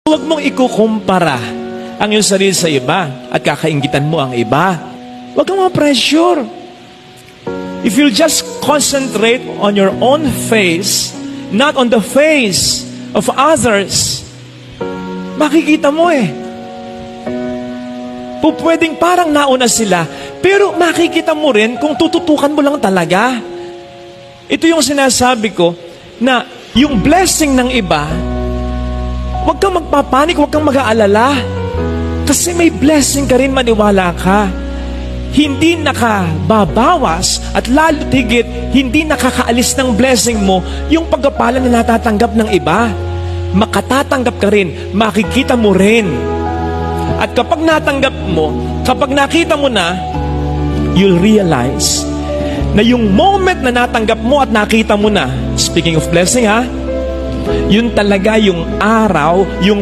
Huwag mong ikukumpara ang iyong sarili sa iba at kakainggitan mo ang iba. Huwag kang ma-pressure. If you just concentrate on your own face, not on the face of others, makikita mo pwedeng parang nauna sila, pero makikita mo rin kung tututukan mo lang talaga. Ito yung sinasabi ko, na yung blessing ng iba, huwag kang magpapanik, huwag kang mag-aalala. Kasi may blessing ka rin, maniwala ka. Hindi nakababawas at lalo tigit, hindi nakakaalis ng blessing mo yung pagkapala na natatanggap ng iba. Makatatanggap ka rin, makikita mo rin. At kapag natanggap mo, kapag nakita mo na, you'll realize na yung moment na natanggap mo at nakita mo na, speaking of blessing yun talaga yung araw, yung